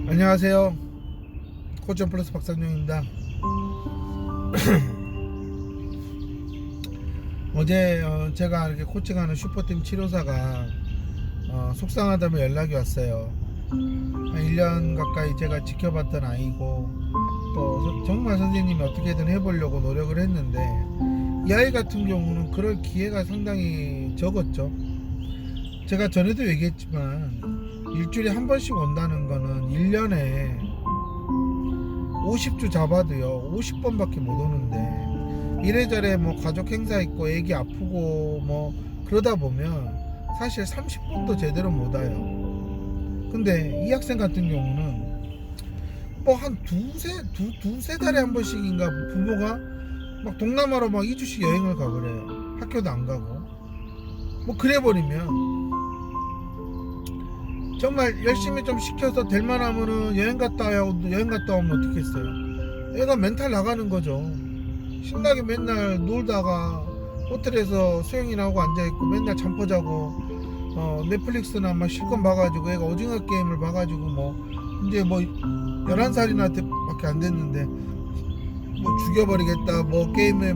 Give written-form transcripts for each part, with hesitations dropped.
안녕하세요. 코치원 플러스 박상용입니다. 어제 제가 이렇게 코칭하는 슈퍼팀 치료사가 속상하다며 연락이 왔어요. 한 1년 가까이 제가 지켜봤던 아이고 또 정말 선생님이 어떻게든 해보려고 노력을 했는데 이 아이 같은 경우는 그럴 기회가 상당히 적었죠. 제가 전에도 얘기했지만 일주일에 한 번씩 온다는 거는 1년에 50주 잡아도요 50번밖에 못 오는데 이래저래 뭐 가족 행사 있고 애기 아프고 뭐 그러다 보면 사실 30번도 제대로 못 와요. 근데 이 학생 같은 경우는 뭐 한 두세 달에 한 번씩인가 부모가 막 동남아로 막 2주씩 여행을 가 그래요. 학교도 안 가고 뭐 그래 버리면 정말 열심히 좀 시켜서 될 만하면은 여행 갔다 오면 어떻겠어요? 애가 멘탈 나가는 거죠. 신나게 맨날 놀다가 호텔에서 수영이나 하고 앉아있고 맨날 잠퍼 자고 넷플릭스나 막 실컷 봐가지고 애가 오징어 게임을 봐가지고 뭐 이제 뭐 11살이나 밖에 안 됐는데 뭐 죽여버리겠다 뭐 게임에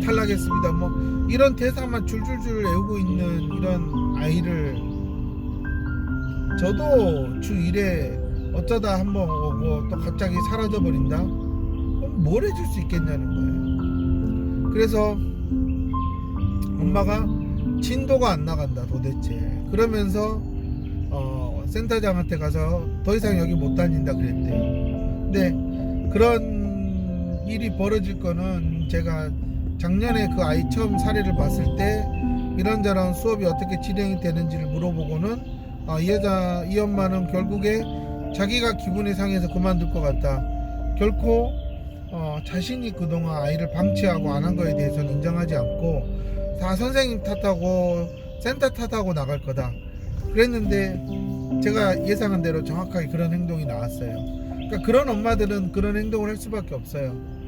탈락했습니다 뭐 이런 대사만 줄줄줄 외우고 있는 이런 아이를 저도 주 1회 어쩌다 한번 오고 또 갑자기 사라져 버린다? 그럼 뭘 해줄 수 있겠냐는 거예요. 그래서 엄마가 진도가 안 나간다 도대체 그러면서 센터장한테 가서 더 이상 여기 못 다닌다 그랬대요. 근데 그런 일이 벌어질 거는 제가 작년에 그 아이 처음 사례를 봤을 때 이런저런 수업이 어떻게 진행이 되는지를 물어보고는 이 엄마는 결국에 자기가 기분이 상해서 그만둘 것 같다. 결코 자신이 그동안 아이를 방치하고 안 한 거에 대해서는 인정하지 않고 다 선생님 탓하고 센터 탓하고 나갈 거다. 그랬는데 제가 예상한 대로 정확하게 그런 행동이 나왔어요. 그러니까 그런 엄마들은 그런 행동을 할 수밖에 없어요.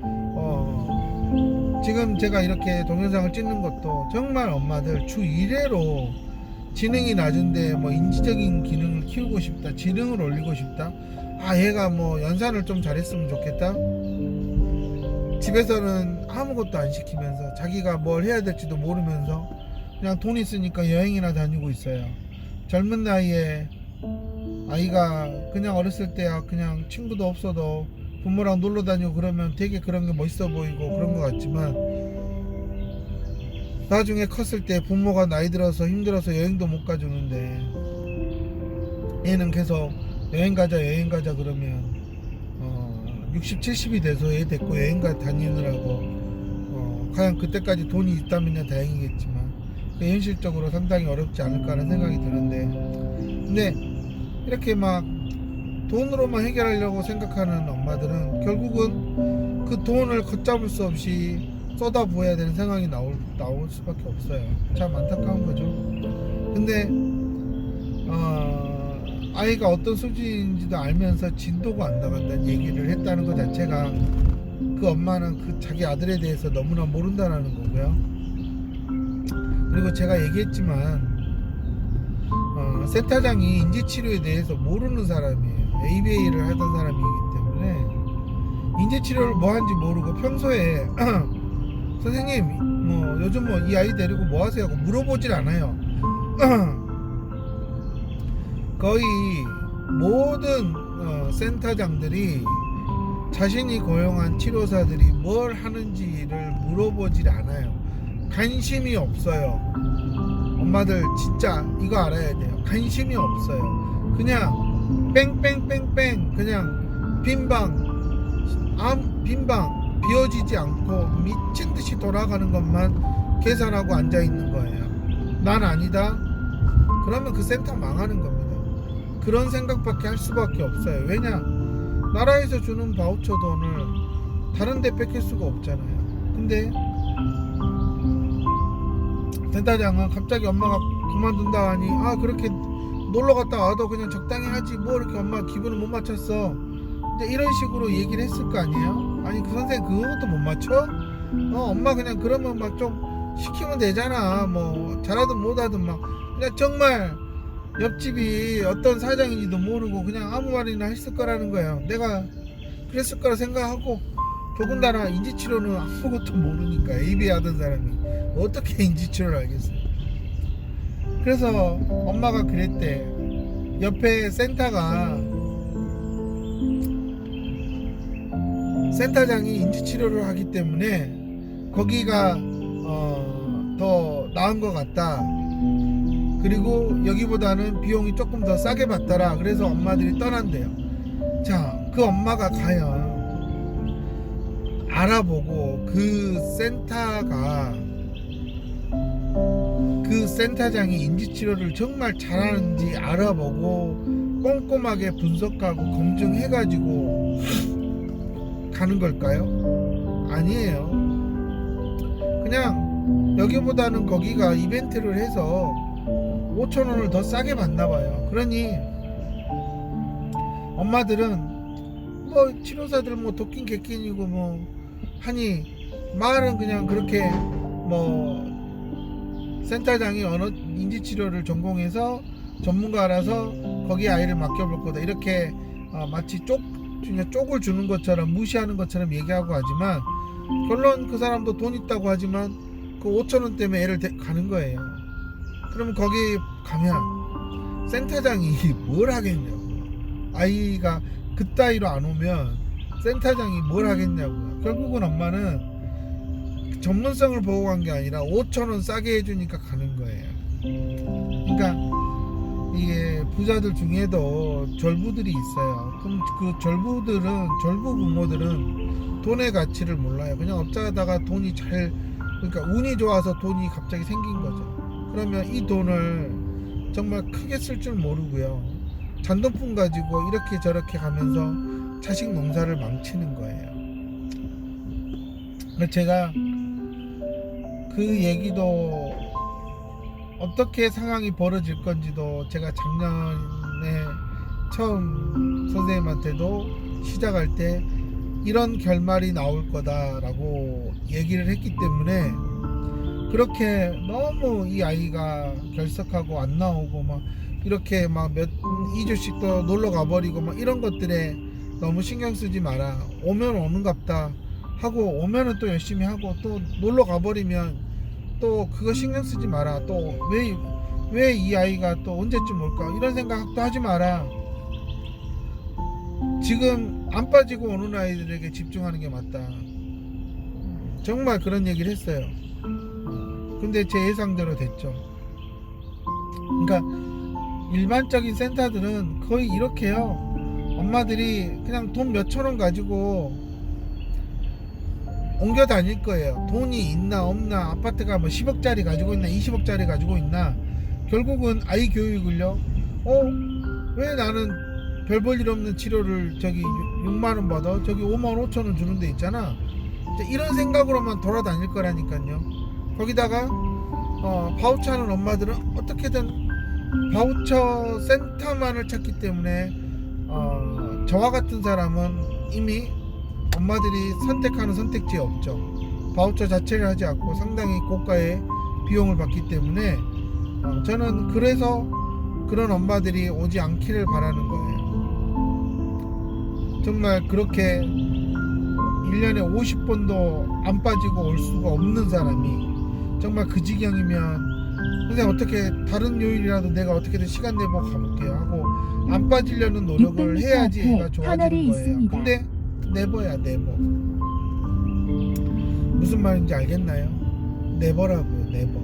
지금 제가 이렇게 동영상을 찍는 것도 정말 엄마들 주 1회로 지능이 낮은데 뭐 인지적인 기능을 키우고 싶다, 지능을 올리고 싶다, 얘가 뭐 연산을 좀 잘했으면 좋겠다, 집에서는 아무것도 안 시키면서 자기가 뭘 해야 될지도 모르면서 그냥 돈 있으니까 여행이나 다니고 있어요. 젊은 나이에 아이가 그냥 어렸을 때야 그냥 친구도 없어도 부모랑 놀러 다니고 그러면 되게 그런 게 멋있어 보이고 그런 것 같지만 나중에 컸을 때 부모가 나이 들어서 힘들어서 여행도 못 가주는데 얘는 계속 여행 가자 그러면 60, 70이 돼서 얘 데리고 여행 다니느라고 과연 그때까지 돈이 있다면 다행이겠지만 현실적으로 상당히 어렵지 않을까 하는 생각이 드는데 근데 이렇게 막 돈으로만 해결하려고 생각하는 엄마들은 결국은 그 돈을 걷잡을 수 없이 쏟아부어야 되는 상황이 나올 수밖에 없어요. 참 안타까운 거죠. 근데 아이가 어떤 수준인지도 알면서 진도가 안 나간다는 얘기를 했다는 것 자체가 그 엄마는 그 자기 아들에 대해서 너무나 모른다는 거고요. 그리고 제가 얘기했지만 센터장이 인지치료에 대해서 모르는 사람이에요. ABA를 하던 사람이기 때문에 인지치료를 뭐 하는지 모르고 평소에 선생님 뭐 요즘 뭐 이 아이 데리고 뭐 하세요? 하고 물어보질 않아요. 거의 모든 센터장들이 자신이 고용한 치료사들이 뭘 하는지를 물어보질 않아요. 관심이 없어요. 엄마들 진짜 이거 알아야 돼요. 관심이 없어요. 그냥 뺑뺑뺑뺑 그냥 빈방 비워지지 않고 미친듯이 돌아가는 것만 계산하고 앉아있는 거예요. 난 아니다? 그러면 그 센터 망하는 겁니다. 그런 생각밖에 할 수밖에 없어요. 왜냐? 나라에서 주는 바우처 돈을 다른 데 뺏길 수가 없잖아요. 근데 센터장은 갑자기 엄마가 그만둔다 하니 그렇게 놀러 갔다 와도 그냥 적당히 하지 뭐 이렇게 엄마 기분을 못 맞췄어 이제 이런 식으로 얘기를 했을 거 아니에요. 아니 그 선생님 그것도 못 맞춰? 엄마 그냥 그러면 막 좀 시키면 되잖아. 뭐 잘하든 못하든 막 그냥 정말 옆집이 어떤 사장인지도 모르고 그냥 아무 말이나 했을 거라는 거예요. 내가 그랬을 거라 생각하고, 더군다나 인지치료는 아무것도 모르니까, ABA 하던 사람이 어떻게 인지치료를 알겠어요. 그래서 엄마가 그랬대. 옆에 센터장이 인지치료를 하기 때문에 거기가 더 나은 것 같다. 그리고 여기보다는 비용이 조금 더 싸게 받더라. 그래서 엄마들이 떠난대요. 자, 그 엄마가 과연 알아보고 그 센터장이 인지치료를 정말 잘하는지 알아보고 꼼꼼하게 분석하고 검증해가지고 가는 걸까요? 아니에요. 그냥 여기보다는 거기가 이벤트를 해서 5,000원을 더 싸게 받나봐요. 그러니 엄마들은 뭐 치료사들 뭐 도끼 개끼니고 뭐 하니 말은 그냥 그렇게 뭐 센터장이 어느 인지치료를 전공해서 전문가라서 거기에 아이를 맡겨볼 거다 이렇게 마치 쪽을 주는 것처럼 무시하는 것처럼 얘기하고 하지만, 결론 그 사람도 돈 있다고 하지만 그 5,000원 때문에 애를 가는 거예요. 그러면 거기 가면 센터장이 뭘 하겠냐고. 아이가 그따위로 안 오면 센터장이 뭘 하겠냐고요. 결국은 엄마는 전문성을 보고 간 게 아니라 5,000원 싸게 해주니까 가는 거예요. 그러니까 이게 부자들 중에도 졸부들이 있어요. 그럼 그 졸부 부모들은 돈의 가치를 몰라요. 그냥 업자하다가 돈이 그러니까 운이 좋아서 돈이 갑자기 생긴 거죠. 그러면 이 돈을 정말 크게 쓸 줄 모르고요. 잔돈뿐 가지고 이렇게 저렇게 가면서 자식 농사를 망치는 거예요. 제가 그 얘기도 어떻게 상황이 벌어질 건지도 제가 작년에 처음 선생님한테도 시작할 때 이런 결말이 나올 거다라고 얘기를 했기 때문에, 그렇게 너무 이 아이가 결석하고 안 나오고 막 이렇게 막 2주씩 또 놀러 가버리고 막 이런 것들에 너무 신경 쓰지 마라. 오면 오는갑다 하고, 오면은 또 열심히 하고, 또 놀러 가버리면 또 그거 신경 쓰지 마라. 또 왜 이 아이가 또 언제쯤 올까 이런 생각도 하지 마라. 지금 안 빠지고 오는 아이들에게 집중하는 게 맞다. 정말 그런 얘기를 했어요. 근데 제 예상대로 됐죠. 그러니까 일반적인 센터들은 거의 이렇게요. 엄마들이 그냥 돈 몇천 원 가지고 옮겨 다닐 거예요. 돈이 있나 없나, 아파트가 뭐 10억짜리 가지고 있나 20억짜리 가지고 있나, 결국은 아이 교육을요. 왜 나는 별 볼 일 없는 치료를 저기 6만원 받아, 저기 5만 5천원 주는 데 있잖아, 이런 생각으로만 돌아다닐 거라니까요. 거기다가 바우처 하는 엄마들은 어떻게든 바우처 센터만을 찾기 때문에 저와 같은 사람은 이미 엄마들이 선택하는 선택지에 없죠. 바우처 자체를 하지 않고 상당히 고가의 비용을 받기 때문에 저는 그래서 그런 엄마들이 오지 않기를 바라는 거예요. 정말 그렇게 1년에 50번도 안 빠지고 올 수가 없는 사람이 정말 그 지경이면, 선생님 어떻게 다른 요일이라도 내가 어떻게든 시간 내고 가볼게요 하고 안 빠지려는 노력을 해야지 애가 좋아지는 거예요. 있습니다. 근데 네버야, 네버. 무슨 말인지 알겠나요? 네버라고요, 네버.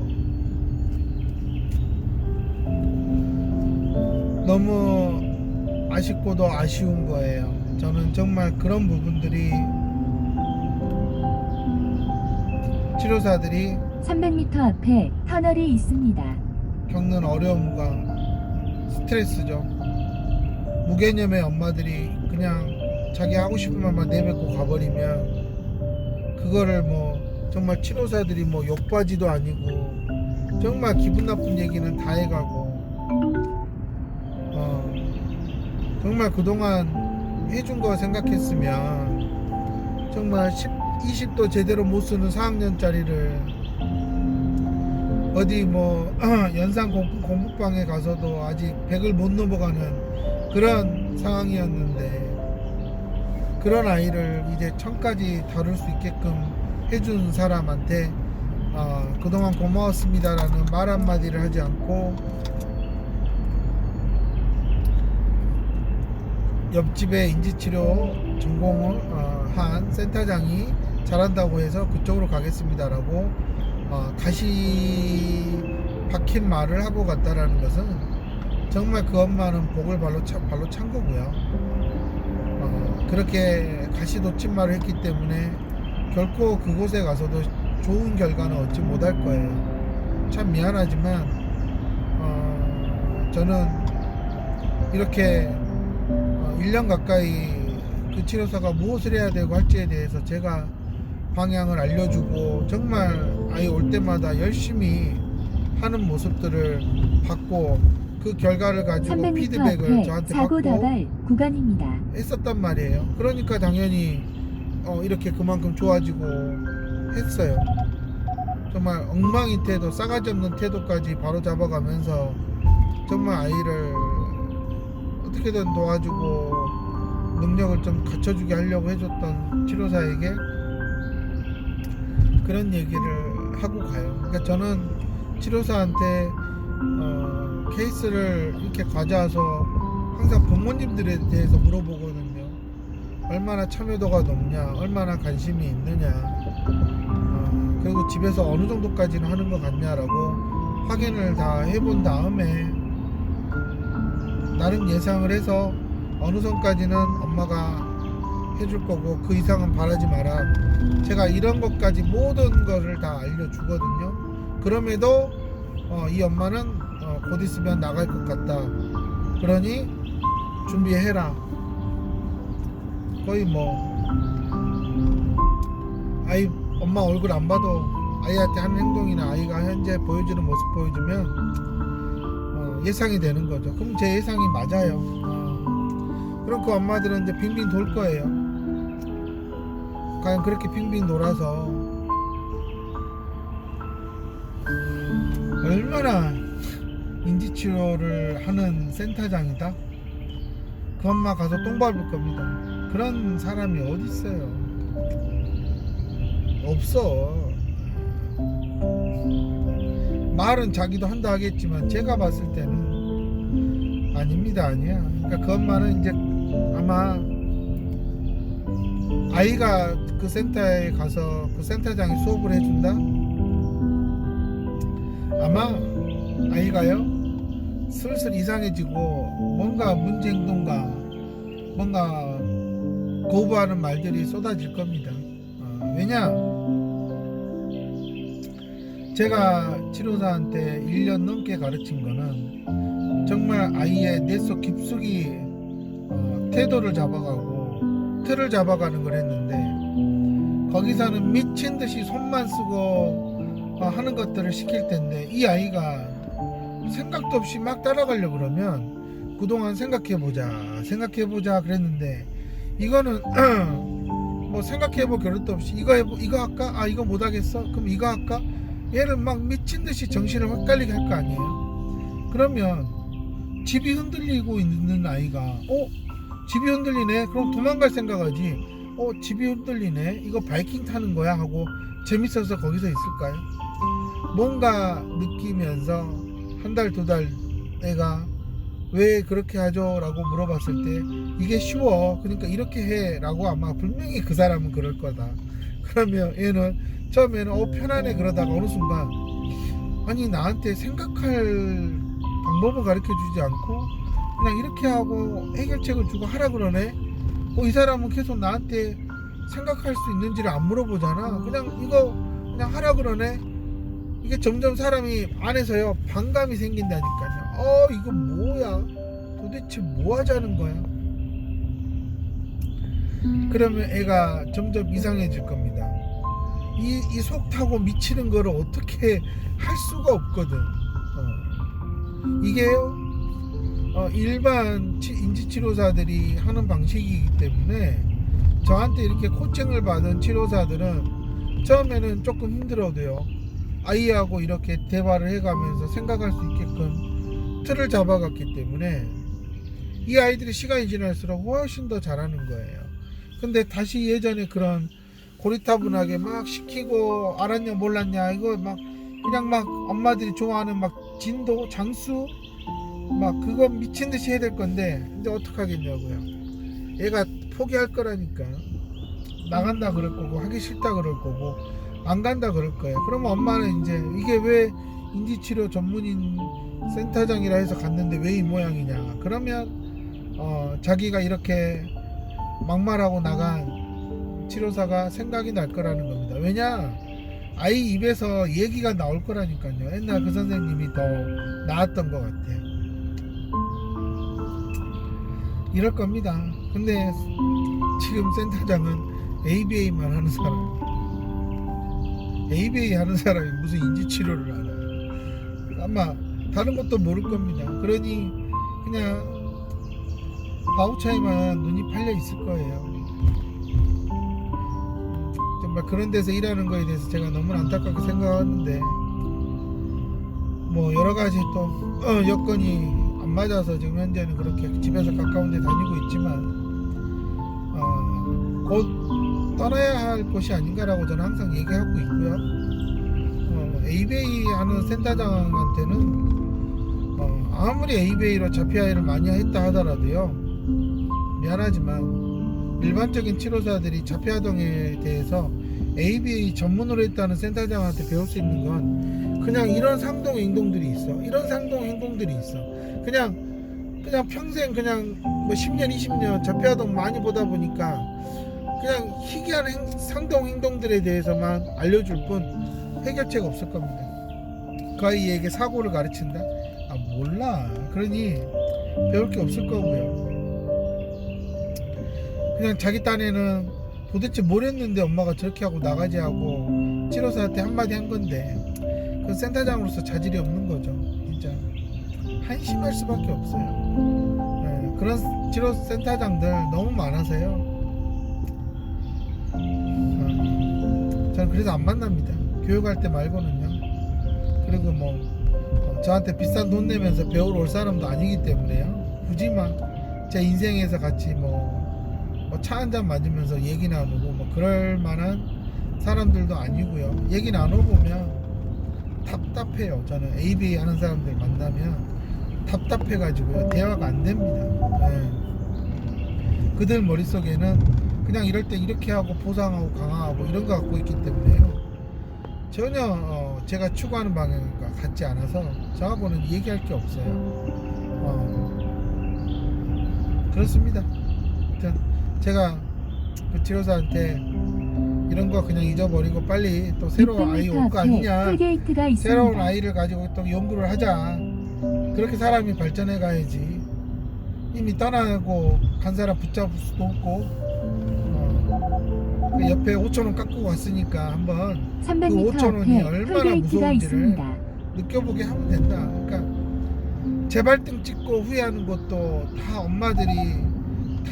너무 아쉽고도 아쉬운 거예요. 저는 정말 그런 부분들이 치료사들이 300m 앞에 터널이 있습니다. 겪는 어려움과 스트레스죠. 무개념의 엄마들이 그냥 자기 하고 싶은 말만 내뱉고 가버리면 그거를 뭐 정말 치료사들이 뭐 욕바지도 아니고 정말 기분 나쁜 얘기는 다 해가고 정말 그동안 해준 거 생각했으면 정말 20도 제대로 못 쓰는 4학년짜리를 어디 뭐 연산 공부방에 가서도 아직 100을 못 넘어가는 그런 상황이었는데, 그런 아이를 이제 1000까지 다룰 수 있게끔 해준 사람한테 그동안 고마웠습니다라는 말 한마디를 하지 않고 옆집에 인지치료 전공을 한 센터장이 잘한다고 해서 그쪽으로 가겠습니다라고 가시 박힌 말을 하고 갔다라는 것은 정말 그 엄마는 복을 발로 찬 거고요. 그렇게 가시 놓친 말을 했기 때문에 결코 그곳에 가서도 좋은 결과는 얻지 못할 거예요. 참 미안하지만 저는 이렇게 1년 가까이 그 치료사가 무엇을 해야 되고 할지에 대해서 제가 방향을 알려주고 정말 아이 올 때마다 열심히 하는 모습들을 받고 그 결과를 가지고 300m 피드백을 앞에 저한테 사고 받고 다발 구간입니다. 했었단 말이에요. 그러니까 당연히 이렇게 그만큼 좋아지고 했어요. 정말 엉망인 태도, 싸가지 없는 태도까지 바로 잡아가면서 정말 아이를 어떻게든 도와주고 능력을 좀 갖춰주게 하려고 해줬던 치료사에게 그런 얘기를 하고 가요. 그러니까 저는 치료사한테 케이스를 이렇게 가져와서 항상 부모님들에 대해서 물어보거든요. 얼마나 참여도가 높냐, 얼마나 관심이 있느냐, 그리고 집에서 어느 정도까지는 하는 것 같냐라고 확인을 다 해본 다음에 나름 예상을 해서 어느 선까지는 엄마가 해줄 거고 그 이상은 바라지 마라. 제가 이런 것까지 모든 거를 다 알려주거든요. 그럼에도 이 엄마는 곧 있으면 나갈 것 같다. 그러니 준비해라. 거의 뭐 아이 엄마 얼굴 안 봐도 아이한테 하는 행동이나 아이가 현재 보여주는 모습 보여주면 예상이 되는 거죠. 그럼 제 예상이 맞아요. 그럼 그 엄마들은 이제 빙빙 돌 거예요. 과연 그렇게 빙빙 돌아서 얼마나 인지치료를 하는 센터장이다. 그 엄마 가서 똥 밟을 겁니다. 그런 사람이 어디 있어요? 없어. 말은 자기도 한다 하겠지만 제가 봤을 때는 아닙니다. 아니야. 그러니까 그 엄마는 이제 아마 아이가 그 센터에 가서 그 센터장이 수업을 해준다? 아마 아이가요 슬슬 이상해지고 뭔가 문제 행동과 뭔가 거부하는 말들이 쏟아질 겁니다. 왜냐? 제가 치료사한테 1년 넘게 가르친 거는 정말 아이의 뇌속 깊숙이 태도를 잡아가고 틀을 잡아가는 걸 했는데 거기서는 미친 듯이 손만 쓰고 하는 것들을 시킬 텐데 이 아이가 생각도 없이 막 따라가려고 그러면 그동안 생각해보자 그랬는데 이거는 뭐 생각해볼 겨를도 없이 이거 할까? 이거 못하겠어? 그럼 이거 할까? 얘를 막 미친듯이 정신을 헷갈리게 할 거 아니에요. 그러면 집이 흔들리고 있는 아이가 집이 흔들리네? 그럼 도망갈 생각하지. 집이 흔들리네? 이거 바이킹 타는 거야? 하고 재밌어서 거기서 있을까요? 뭔가 느끼면서 한 달, 두 달 애가 왜 그렇게 하죠? 라고 물어봤을 때 이게 쉬워. 그러니까 이렇게 해. 라고 아마 분명히 그 사람은 그럴 거다. 그러면 얘는 처음에는 편하네 그러다가 어느 순간 아니 나한테 생각할 방법을 가르쳐 주지 않고 그냥 이렇게 하고 해결책을 주고 하라 그러네. 이 사람은 계속 나한테 생각할 수 있는지를 안 물어보잖아. 그냥 이거 그냥 하라 그러네. 이게 점점 사람이 안에서요 반감이 생긴다니까요. 이거 뭐야? 도대체 뭐 하자는 거야? 그러면 애가 점점 이상해질 겁니다. 이 속 타고 미치는 거를 어떻게 할 수가 없거든. 이게요 일반 인지치료사들이 하는 방식이기 때문에 저한테 이렇게 코칭을 받은 치료사들은 처음에는 조금 힘들어도요 아이하고 이렇게 대화를 해가면서 생각할 수 있게끔 틀을 잡아갔기 때문에 이 아이들이 시간이 지날수록 훨씬 더 잘하는 거예요. 근데 다시 예전에 그런 고리타분하게 막 시키고 알았냐 몰랐냐 이거 막 그냥 막 엄마들이 좋아하는 막 진도 장수 막 그거 미친 듯이 해야 될 건데 이제 어떡하겠냐고요. 얘가 포기할 거라니까. 나간다 그럴 거고 하기 싫다 그럴 거고 안 간다 그럴 거예요. 그러면 엄마는 이제 이게 왜 인지치료 전문인 센터장이라 해서 갔는데 왜 이 모양이냐. 그러면 자기가 이렇게 막말하고 나간 치료사가 생각이 날 거라는 겁니다. 왜냐, 아이 입에서 얘기가 나올 거라니까요. 옛날 그 선생님이 더 나았던 것 같아요. 이럴 겁니다. 근데 지금 센터장은 ABA만 하는 사람, ABA 하는 사람이 무슨 인지치료를 알아요. 아마 다른 것도 모를 겁니다. 그러니 그냥 바우차에만 눈이 팔려 있을 거예요. 정말 그런 데서 일하는 거에 대해서 제가 너무 안타깝게 생각하는데 뭐 여러 가지 또 여건이 안 맞아서 지금 현재는 그렇게 집에서 가까운 데 다니고 있지만 곧 떠나야 할 곳이 아닌가라고 저는 항상 얘기하고 있고요. ABA 하는 센터장한테는 아무리 ABA로 자폐아이를 많이 했다 하더라도요, 미안하지만 일반적인 치료사들이 자폐아동에 대해서 ABA 전문으로 했다는 센터장한테 배울 수 있는 건 그냥 이런 상동 행동들이 있어. 이런 상동 행동들이 있어. 그냥 평생 그냥 뭐 10년 20년 자폐아동 많이 보다 보니까 그냥 희귀한 상동 행동들에 대해서만 알려줄 뿐 해결책가 없을 겁니다. 그 아이에게 사고를 가르친다? 아 몰라. 그러니 배울 게 없을 거고요. 그냥 자기 딴에는 도대체 뭘 했는데 엄마가 저렇게 하고 나가지 하고 치료사한테 한마디 한 건데 그 센터장으로서 자질이 없는 거죠. 진짜 한심할 수밖에 없어요. 네, 그런 치료센터장들 너무 많아서요. 저는 그래서 안 만납니다. 교육할 때 말고는요. 그리고 뭐 저한테 비싼 돈 내면서 배우러 올 사람도 아니기 때문에요. 굳이 막 제 인생에서 같이 뭐 차 한잔 맞으면서 얘기 나누고 뭐 그럴 만한 사람들도 아니고요. 얘기 나눠보면 답답해요. 저는 ABA 하는 사람들 만나면 답답해가지고요. 대화가 안 됩니다. 네. 그들 머릿속에는 그냥 이럴 때 이렇게 하고 보상하고 강화하고 이런 거 갖고 있기 때문에요. 전혀 제가 추구하는 방향과 같지 않아서 저하고는 얘기할 게 없어요. 그렇습니다. 제가 그 치료사한테 이런 거 그냥 잊어버리고 빨리 또 새로운 아이 올 거 아니냐, 새로운 아이를 가지고 또 연구를 하자, 그렇게 사람이 발전해 가야지. 이미 떠나고 간 사람 붙잡을 수도 없고 그 옆에 5,000원 깎고 왔으니까 한번 그 5,000원이 얼마나 무서운지를 느껴보게 하면 된다. 그러니까 재발등 찍고 후회하는 것도 다 엄마들이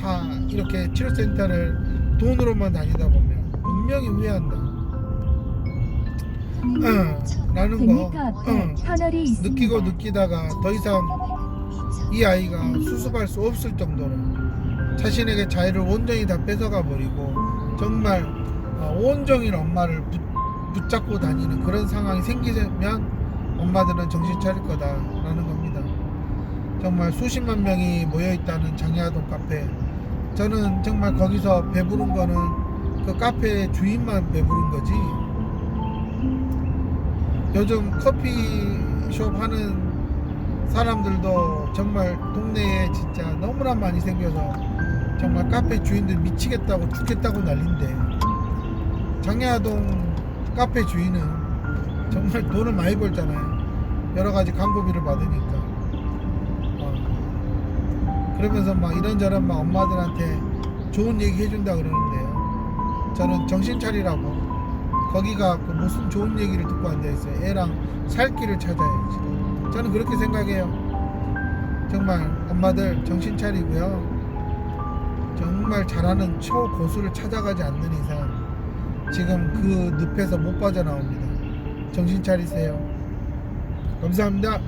다 이렇게 치료센터를 돈으로만 다니다 보면 분명히 후회한다 라는 거 느끼고 느끼다가 더 이상 이 아이가 수습할 수 없을 정도로 자신에게 자유를 온전히 다 뺏어가 버리고 정말 온종일 엄마를 붙잡고 다니는 그런 상황이 생기면 엄마들은 정신 차릴 거다라는 겁니다. 정말 수십만 명이 모여있다는 장애아동 카페, 저는 정말 거기서 배부른 거는 그 카페 주인만 배부른 거지, 요즘 커피숍 하는 사람들도 정말 동네에 진짜 너무나 많이 생겨서 정말 카페 주인들 미치겠다고 죽겠다고 난린데, 장애아동 카페 주인은 정말 돈을 많이 벌잖아요. 여러가지 광고비를 받으니까. 그러면서 막 이런저런 막 엄마들한테 좋은 얘기 해준다 그러는데요, 저는 정신 차리라고 거기가 그 무슨 좋은 얘기를 듣고 앉아있어요. 애랑 살 길을 찾아야지. 저는 그렇게 생각해요. 정말 엄마들 정신 차리고요, 정말 잘하는 초고수를 찾아가지 않는 이상 지금 그 늪에서 못 빠져나옵니다. 정신 차리세요. 감사합니다.